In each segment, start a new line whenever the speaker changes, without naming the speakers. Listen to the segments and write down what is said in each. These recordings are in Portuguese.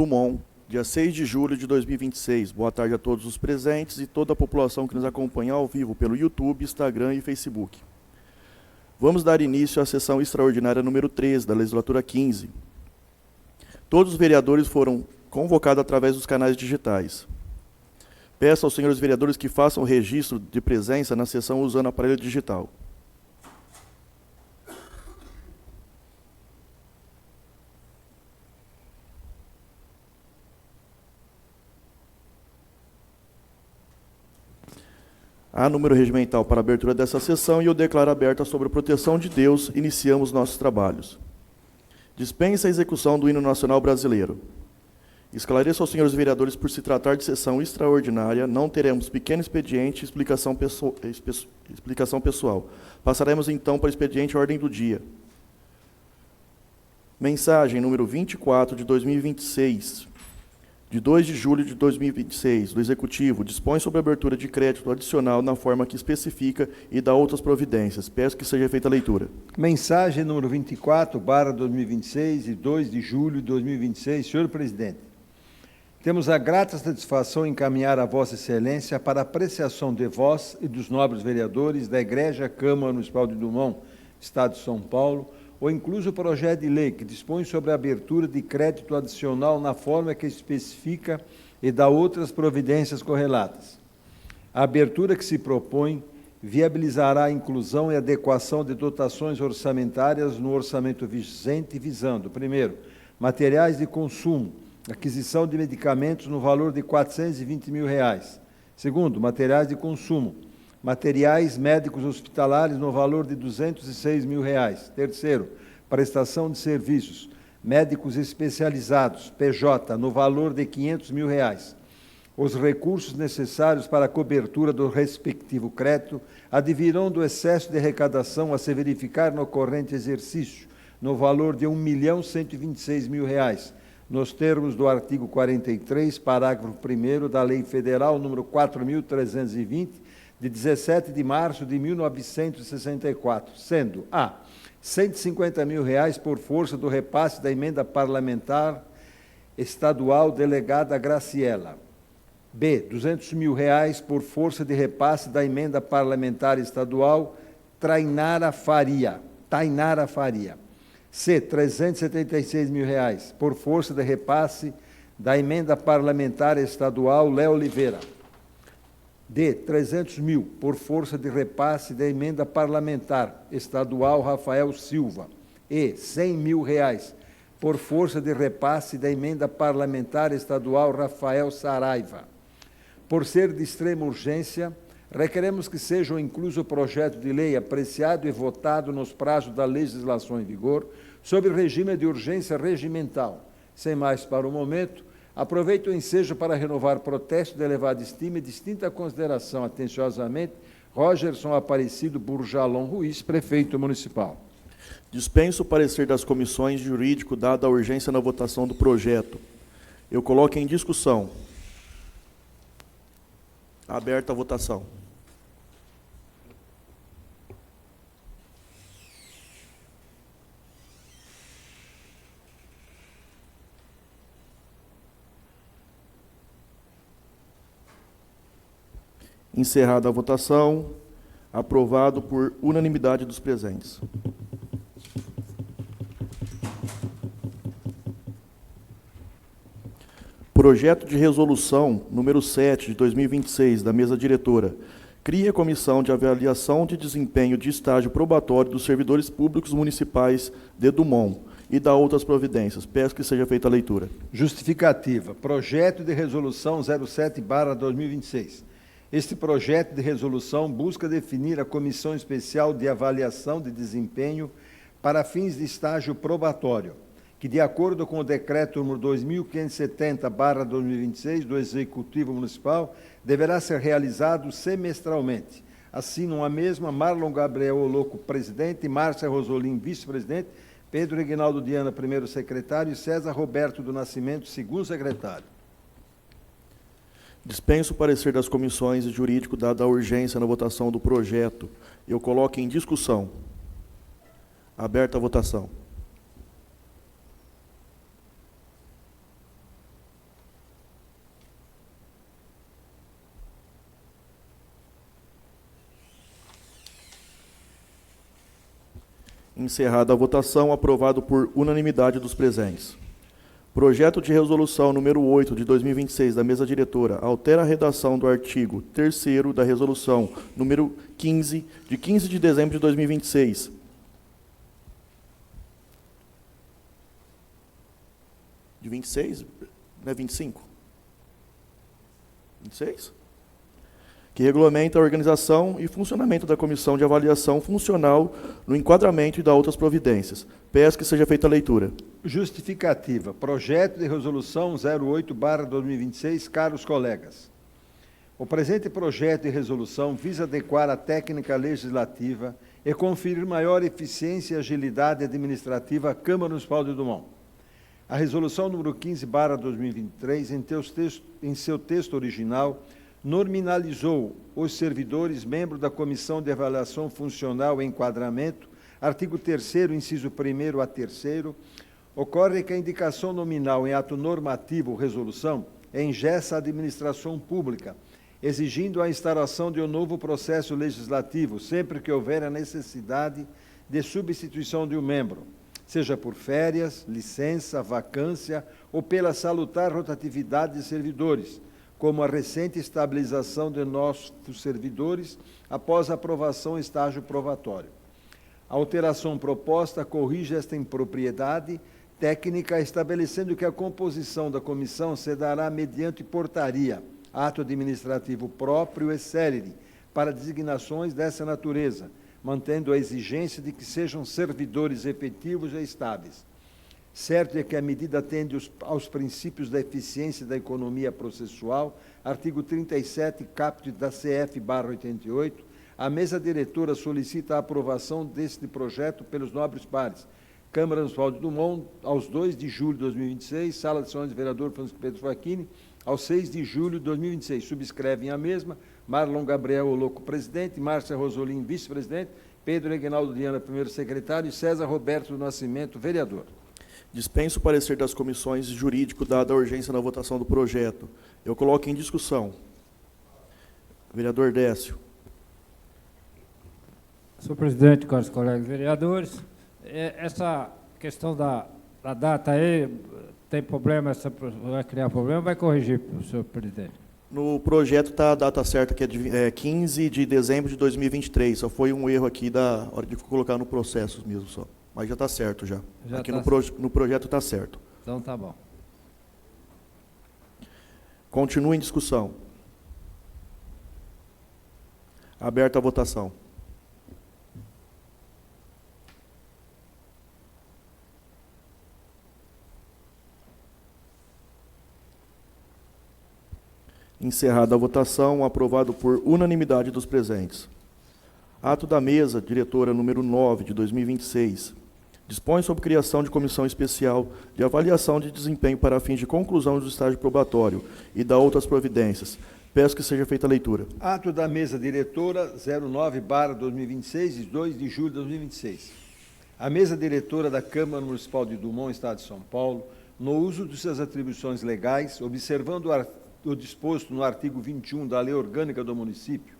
Dumont, dia 6 de julho de 2026. Boa tarde a todos os presentes e toda a população que nos acompanha ao vivo pelo YouTube, Instagram e Facebook. Vamos dar início à sessão extraordinária número 13 da legislatura 15. Todos os vereadores foram convocados através dos canais digitais. Peço aos senhores vereadores que façam o registro de presença na sessão usando aparelho digital. Há número regimental para a abertura dessa sessão e eu declaro aberta sobre a proteção de Deus. Iniciamos nossos trabalhos. Dispensa a execução do hino nacional brasileiro. Esclareço aos senhores vereadores, por se tratar de sessão extraordinária, não teremos pequeno expediente e explicação pessoal. Passaremos então para o expediente ordem do dia. Mensagem número 24 de 2026. De 2 de julho de 2026, do Executivo, dispõe sobre a abertura de crédito adicional na forma que especifica e dá outras providências. Peço que seja feita a leitura.
Mensagem número 24/2026, de 2 de julho de 2026. Senhor Presidente, temos a grata satisfação em encaminhar a Vossa Excelência para apreciação de vós e dos nobres vereadores da Egrégia Câmara Municipal de Dumont, Estado de São Paulo, o incluso projeto de lei que dispõe sobre a abertura de crédito adicional na forma que especifica e dá outras providências correlatas. A abertura que se propõe viabilizará a inclusão e adequação de dotações orçamentárias no orçamento vigente, visando, primeiro, materiais de consumo, aquisição de medicamentos no valor de R$ 420 mil. Segundo, materiais de consumo, materiais médicos hospitalares no valor de R$ 206 mil. Terceiro, prestação de serviços médicos especializados, PJ, no valor de R$ 500 mil. Os recursos necessários para a cobertura do respectivo crédito advirão do excesso de arrecadação a se verificar no corrente exercício, no valor de R$ 1.126 mil, nos termos do artigo 43, parágrafo 1º da Lei Federal número 4.320, de 17 de março de 1964, sendo a R$ 150 mil por força do repasse da emenda parlamentar estadual delegada Graciela. B. R$ 200 mil por força de repasse da emenda parlamentar estadual Tainara Faria. C. R$ 376 mil por força de repasse da emenda parlamentar estadual Léo Oliveira. D. 300 mil por força de repasse da emenda parlamentar estadual Rafael Silva. E R$ 100 mil por força de repasse da emenda parlamentar estadual Rafael Saraiva. Por ser de extrema urgência, requeremos que seja incluso o projeto de lei apreciado e votado nos prazos da legislação em vigor, sob regime de urgência regimental. Sem mais para o momento, aproveito o ensejo para renovar protesto de elevada estima e distinta consideração. Atenciosamente, Rogerson Aparecido Burjalon Ruiz, prefeito municipal.
Dispenso o parecer das comissões de jurídico, dada a urgência na votação do projeto. Eu coloco em discussão. Aberta a votação. Encerrada a votação, aprovado por unanimidade dos presentes. Projeto de resolução número 7 de 2026 da mesa diretora. Cria comissão de avaliação de desempenho de estágio probatório dos servidores públicos municipais de Dumont e dá outras providências. Peço que seja feita a leitura.
Justificativa. Projeto de resolução 07/2026. Este projeto de resolução busca definir a Comissão Especial de Avaliação de Desempenho para fins de estágio probatório, que, de acordo com o Decreto nº 2570/2026 do Executivo Municipal, deverá ser realizado semestralmente. Assinam a mesma Marlon Gabriel Oloco, presidente, Márcia Rosolim, vice-presidente, Pedro Reginaldo Diana, primeiro secretário, e César Roberto do Nascimento, segundo secretário.
Dispenso o parecer das comissões de jurídico, dada a urgência na votação do projeto. Eu coloco em discussão. Aberta a votação. Encerrada a votação, aprovado por unanimidade dos presentes. Projeto de resolução número 8 de 2026 da mesa diretora altera a redação do artigo 3º da resolução número 15 de 15 de dezembro de 2026. De 26? Não é 25? 26? Que regulamenta a organização e funcionamento da Comissão de Avaliação Funcional no enquadramento e da outras providências. Peço que seja feita a leitura.
Justificativa. Projeto de resolução 08/2026, caros colegas. O presente projeto de resolução visa adequar a técnica legislativa e conferir maior eficiência e agilidade administrativa à Câmara Municipal de Dumont. A resolução número 15/2023, em seu texto original, nominalizou os servidores membros da Comissão de Avaliação Funcional e Enquadramento, artigo 3º, inciso 1º a 3º. Ocorre que a indicação nominal em ato normativo ou resolução engessa a administração pública, exigindo a instauração de um novo processo legislativo, sempre que houver a necessidade de substituição de um membro, seja por férias, licença, vacância ou pela salutar rotatividade de servidores, como a recente estabilização de nossos servidores após a aprovação em estágio probatório. A alteração proposta corrige esta impropriedade técnica, estabelecendo que a composição da comissão se dará mediante portaria, ato administrativo próprio e célere, para designações dessa natureza, mantendo a exigência de que sejam servidores efetivos e estáveis. Certo é que a medida atende aos princípios da eficiência da economia processual, artigo 37, caput da CF/88, a mesa diretora solicita a aprovação deste projeto pelos nobres pares. Câmara Municipal de Dumont, aos 2 de julho de 2026, Sala de Sessões do Vereador Francisco Pedro Facchini, aos 6 de julho de 2026. Subscrevem a mesma Marlon Gabriel Oloco, presidente, Márcia Rosolim, vice-presidente, Pedro Reginaldo Diana, primeiro secretário, e César Roberto do Nascimento, vereador.
Dispenso o parecer das comissões jurídico, dada a urgência na votação do projeto. Eu coloco em discussão. Vereador Décio.
Senhor presidente, caros colegas vereadores, essa questão da data aí, tem problema, vai criar problema, vai corrigir, senhor presidente?
No projeto está a data certa, que é 15 de dezembro de 2023. Só foi um erro aqui da hora de colocar no processo mesmo só. Mas já está certo já. Aqui no projeto está certo.
Então tá bom.
Continua em discussão. Aberta a votação. Encerrada a votação, aprovado por unanimidade dos presentes. Ato da mesa diretora número 9 de 2026. Dispõe sobre criação de comissão especial de avaliação de desempenho para fins de conclusão do estágio probatório e da outras providências. Peço que seja feita a leitura.
Ato da mesa diretora 09/2026, de 2 de julho de 2026. A mesa diretora da Câmara Municipal de Dumont, Estado de São Paulo, no uso de suas atribuições legais, observando o disposto no artigo 21 da Lei Orgânica do Município,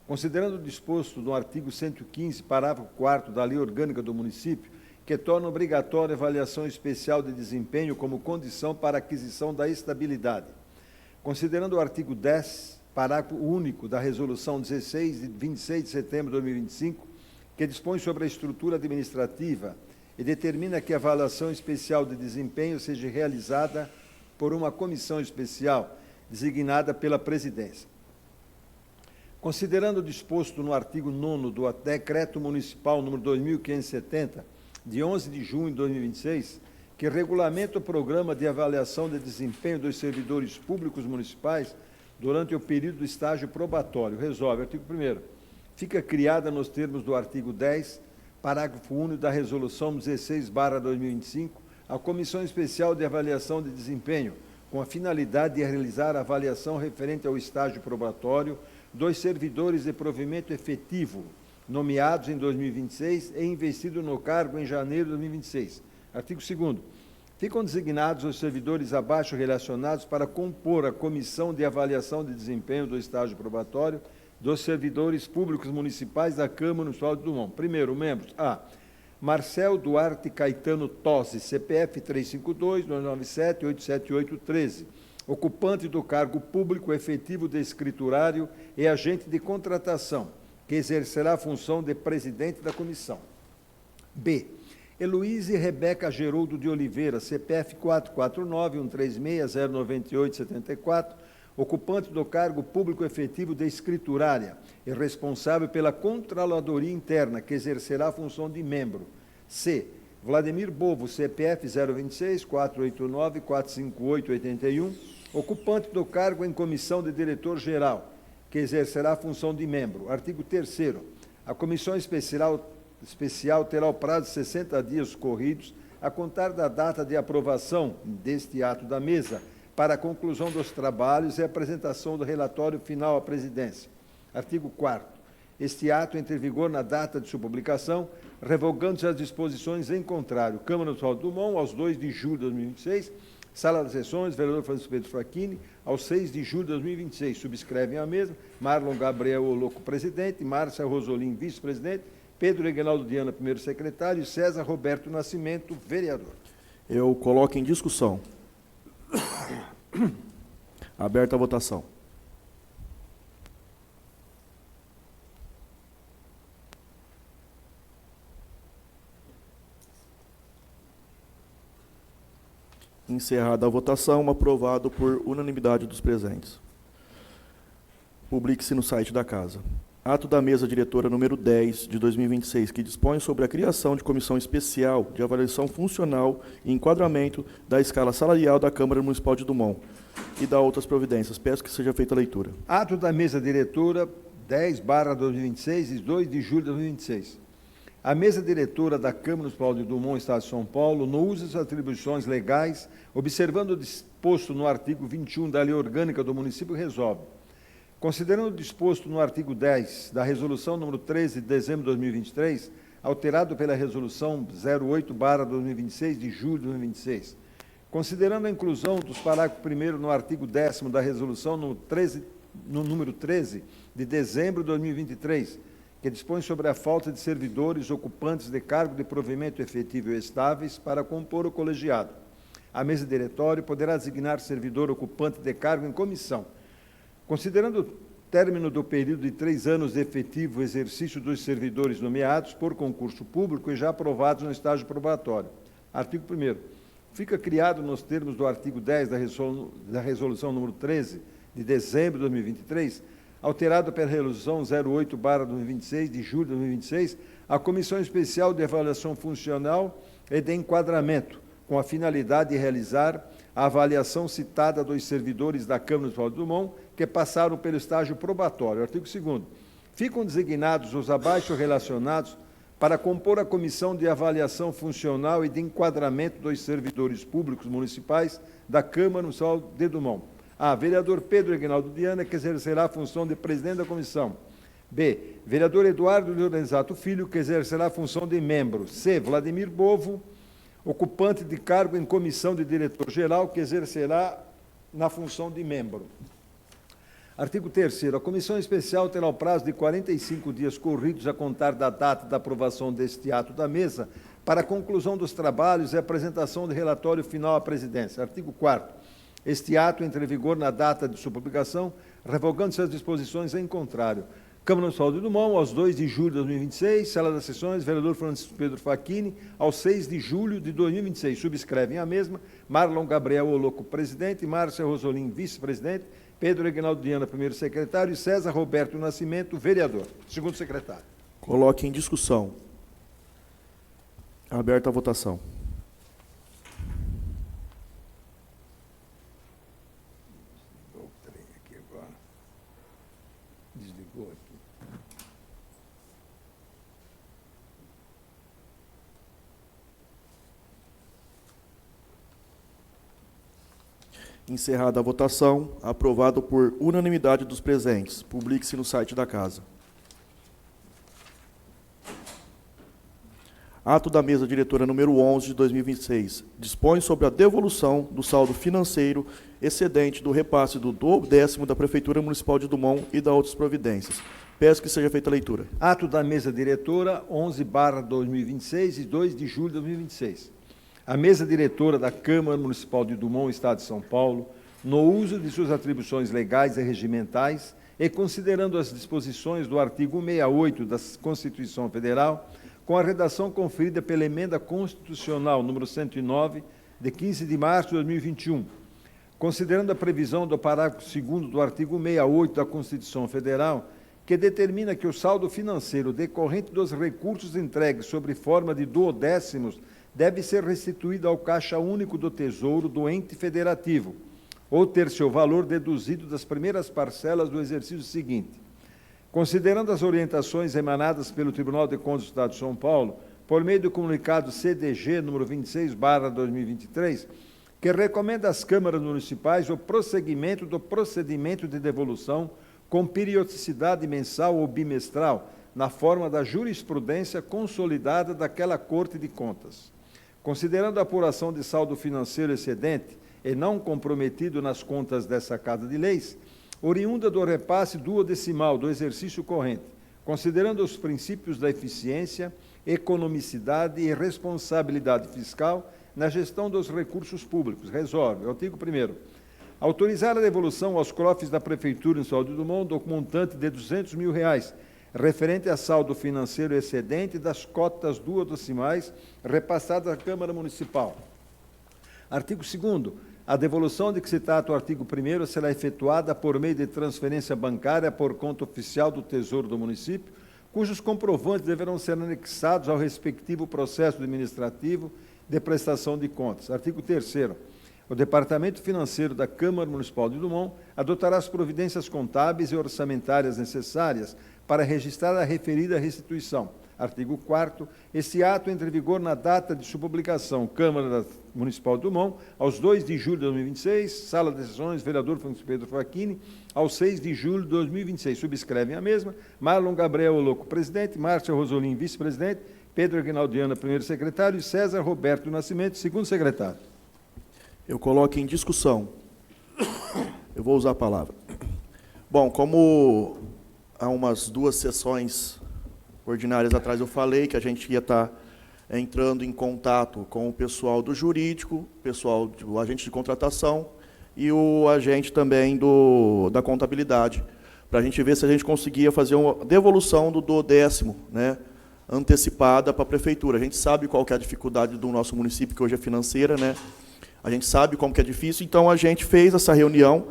considerando o disposto no artigo 115, parágrafo 4º da Lei Orgânica do Município, que torna obrigatória a avaliação especial de desempenho como condição para a aquisição da estabilidade. Considerando o artigo 10, parágrafo único da Resolução 16, de 26 de setembro de 2025, que dispõe sobre a estrutura administrativa e determina que a avaliação especial de desempenho seja realizada por uma comissão especial, designada pela Presidência. Considerando o disposto no artigo 9º do Decreto Municipal número 2570, de 11 de junho de 2026, que regulamenta o programa de avaliação de desempenho dos servidores públicos municipais durante o período do estágio probatório, resolve, artigo 1º, fica criada nos termos do artigo 10, parágrafo único da Resolução 16/2025, a Comissão Especial de Avaliação de Desempenho, com a finalidade de realizar a avaliação referente ao estágio probatório dos servidores de provimento efetivo, nomeados em 2026 e investidos no cargo em janeiro de 2026. Artigo 2º. Ficam designados os servidores abaixo relacionados para compor a Comissão de Avaliação de Desempenho do estágio probatório dos servidores públicos municipais da Câmara Municipal de Dumont. Primeiro, membros: A. Marcel Duarte Caetano Tosi, CPF 352-297-87813, ocupante do cargo público efetivo de escriturário e agente de contratação, que exercerá a função de presidente da comissão. B. Heloíse Rebeca Geroldo de Oliveira, CPF 449-136-098-74, ocupante do cargo público efetivo de escriturária e responsável pela Controladoria Interna, que exercerá a função de membro. C. Vladimir Bovo, CPF 026-489-458-81, ocupante do cargo em comissão de diretor-geral, que exercerá a função de membro. Artigo 3º. A comissão especial terá o prazo de 60 dias corridos a contar da data de aprovação deste ato da mesa para a conclusão dos trabalhos e a apresentação do relatório final à presidência. Artigo 4º. Este ato entra em vigor na data de sua publicação, revogando-se as disposições em contrário. Câmara Municipal de Dumont, aos 2 de julho de 2026, Sala das Sessões, vereador Francisco Pedro Facchini, aos 6 de julho de 2026. Subscrevem a mesma Marlon Gabriel Oloco, presidente, Márcia Rosolim, vice-presidente, Pedro Reginaldo Diana, primeiro secretário, e César Roberto Nascimento, vereador.
Eu coloco em discussão. Aberta a votação. Encerrada a votação, aprovado por unanimidade dos presentes. Publique-se no site da Casa. Ato da mesa diretora número 10 de 2026, que dispõe sobre a criação de comissão especial de avaliação funcional e enquadramento da escala salarial da Câmara Municipal de Dumont e da outras providências. Peço que seja feita a leitura.
Ato da mesa diretora 10/2026 e 2 de julho de 2026. A mesa diretora da Câmara Municipal de Dumont, Estado de São Paulo, no uso das atribuições legais, observando o disposto no artigo 21 da Lei Orgânica do Município, resolve: considerando o disposto no artigo 10 da Resolução número 13 de dezembro de 2023, alterado pela Resolução 08/2026 de julho de 2026, considerando a inclusão dos parágrafos 1º no artigo 10º da Resolução número 13 de dezembro de 2023, que dispõe sobre a falta de servidores ocupantes de cargo de provimento efetivo e estáveis para compor o colegiado. A mesa diretória poderá designar servidor ocupante de cargo em comissão, considerando o término do período de 3 anos de efetivo exercício dos servidores nomeados por concurso público e já aprovados no estágio probatório. Artigo 1º. Fica criado, nos termos do artigo 10 da Resolução número 13 de dezembro de 2023, alterado pela Resolução 08/2026 de julho de 2026, a Comissão Especial de Avaliação Funcional e de Enquadramento, com a finalidade de realizar a avaliação citada dos servidores da Câmara Municipal de Dumont que passaram pelo estágio probatório. Artigo 2º. Ficam designados os abaixo relacionados para compor a Comissão de Avaliação Funcional e de Enquadramento dos Servidores Públicos Municipais da Câmara Municipal de Dumont. A. Vereador Pedro Reginaldo Diana, que exercerá a função de presidente da comissão. B. Vereador Eduardo Lorenzato Filho, que exercerá a função de membro. C. Vladimir Bovo, ocupante de cargo em comissão de diretor-geral, que exercerá na função de membro. Artigo 3º. A comissão especial terá o prazo de 45 dias corridos a contar da data da aprovação deste ato da mesa para a conclusão dos trabalhos e apresentação do relatório final à presidência. Artigo 4º. Este ato entra em vigor na data de sua publicação, revogando-se as disposições em contrário. Câmara Municipal de Dumont, aos 2 de julho de 2026, Sala das Sessões, vereador Francisco Pedro Facchini, aos 6 de julho de 2026. Subscrevem a mesma Marlon Gabriel Oloco, presidente, Márcia Rosolim, vice-presidente, Pedro Reginaldo Diana, primeiro secretário, e César Roberto Nascimento, vereador, segundo secretário.
Coloque em discussão. Aberta a votação.
Desligou aqui.
Encerrada a votação, aprovado por unanimidade dos presentes. Publique-se no site da Casa. Ato da mesa diretora número 11 de 2026. Dispõe sobre a devolução do saldo financeiro excedente do repasse do 10º da Prefeitura Municipal de Dumont e da outras providências. Peço que seja feita a leitura.
Ato da mesa diretora 11/2026 e 2 de julho de 2026. A mesa diretora da Câmara Municipal de Dumont, Estado de São Paulo, no uso de suas atribuições legais e regimentais e considerando as disposições do artigo 168 da Constituição Federal, com a redação conferida pela Emenda Constitucional número 109, de 15 de março de 2021, considerando a previsão do parágrafo 2º do artigo 168 da Constituição Federal, que determina que o saldo financeiro decorrente dos recursos entregues sob forma de duodécimos deve ser restituído ao Caixa Único do Tesouro do ente federativo, ou ter seu valor deduzido das primeiras parcelas do exercício seguinte. Considerando as orientações emanadas pelo Tribunal de Contas do Estado de São Paulo, por meio do comunicado CDG número 26/2023, que recomenda às câmaras municipais o prosseguimento do procedimento de devolução com periodicidade mensal ou bimestral, na forma da jurisprudência consolidada daquela Corte de Contas. Considerando a apuração de saldo financeiro excedente e não comprometido nas contas dessa Casa de Leis, oriunda do repasse duodecimal do exercício corrente, considerando os princípios da eficiência, economicidade e responsabilidade fiscal na gestão dos recursos públicos. Resolve. Artigo 1º. Autorizar a devolução aos cofres da Prefeitura em São Dumont do montante de R$200 mil, referente a saldo financeiro excedente das cotas duodecimais repassadas à Câmara Municipal. Artigo 2º. A devolução de que se trata o artigo 1º será efetuada por meio de transferência bancária por conta oficial do Tesouro do município, cujos comprovantes deverão ser anexados ao respectivo processo administrativo de prestação de contas. Artigo 3º. O Departamento Financeiro da Câmara Municipal de Dumont adotará as providências contábeis e orçamentárias necessárias para registrar a referida restituição. Artigo 4º. Esse ato entra em vigor na data de sua publicação, Câmara Municipal de Dumont, aos 2 de julho de 2026, Sala de Sessões, vereador Francisco Pedro Facchini, aos 6 de julho de 2026. Subscrevem a mesma, Marlon Gabriel Oloco, presidente, Márcia Rosolim, vice-presidente, Pedro Aguinaldiana, primeiro secretário, e César Roberto Nascimento, segundo secretário.
Eu coloco em discussão. Eu vou usar a palavra. Bom, como há umas 2 sessões ordinárias atrás eu falei que a gente ia estar entrando em contato com o pessoal do jurídico, o agente de contratação e o agente também da contabilidade, para a gente ver se a gente conseguia fazer uma devolução do 10º, né, antecipada para a Prefeitura. A gente sabe qual que é a dificuldade do nosso município, que hoje é financeira, né? A gente sabe como que é difícil, então a gente fez essa reunião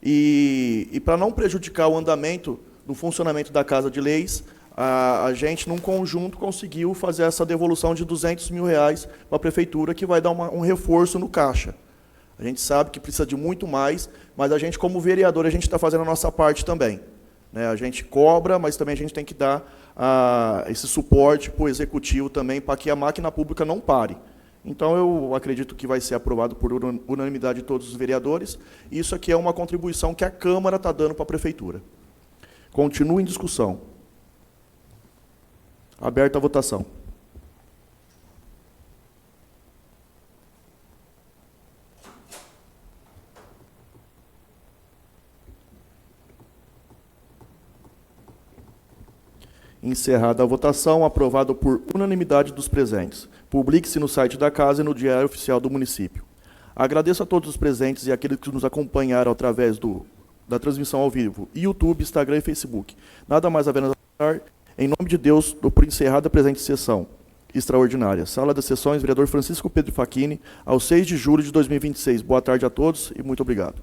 e para não prejudicar o andamento do funcionamento da Casa de Leis, a gente, num conjunto, conseguiu fazer essa devolução de R$200 mil para a Prefeitura, que vai dar um reforço no caixa. A gente sabe que precisa de muito mais, mas a gente, como vereador, a gente está fazendo a nossa parte também, né? A gente cobra, mas também a gente tem que dar esse suporte para o Executivo também, para que a máquina pública não pare. Então, eu acredito que vai ser aprovado por unanimidade de todos os vereadores. Isso aqui é uma contribuição que a Câmara está dando para a Prefeitura. Continua em discussão. Aberta a votação. Encerrada a votação, aprovado por unanimidade dos presentes. Publique-se no site da Casa e no Diário Oficial do Município. Agradeço a todos os presentes e aqueles que nos acompanharam através da transmissão ao vivo, YouTube, Instagram e Facebook. Nada mais havendo a falar. Em nome de Deus, dou por encerrada a presente sessão extraordinária. Sala das Sessões, vereador Francisco Pedro Facchini, ao 6 de julho de 2026. Boa tarde a todos e muito obrigado.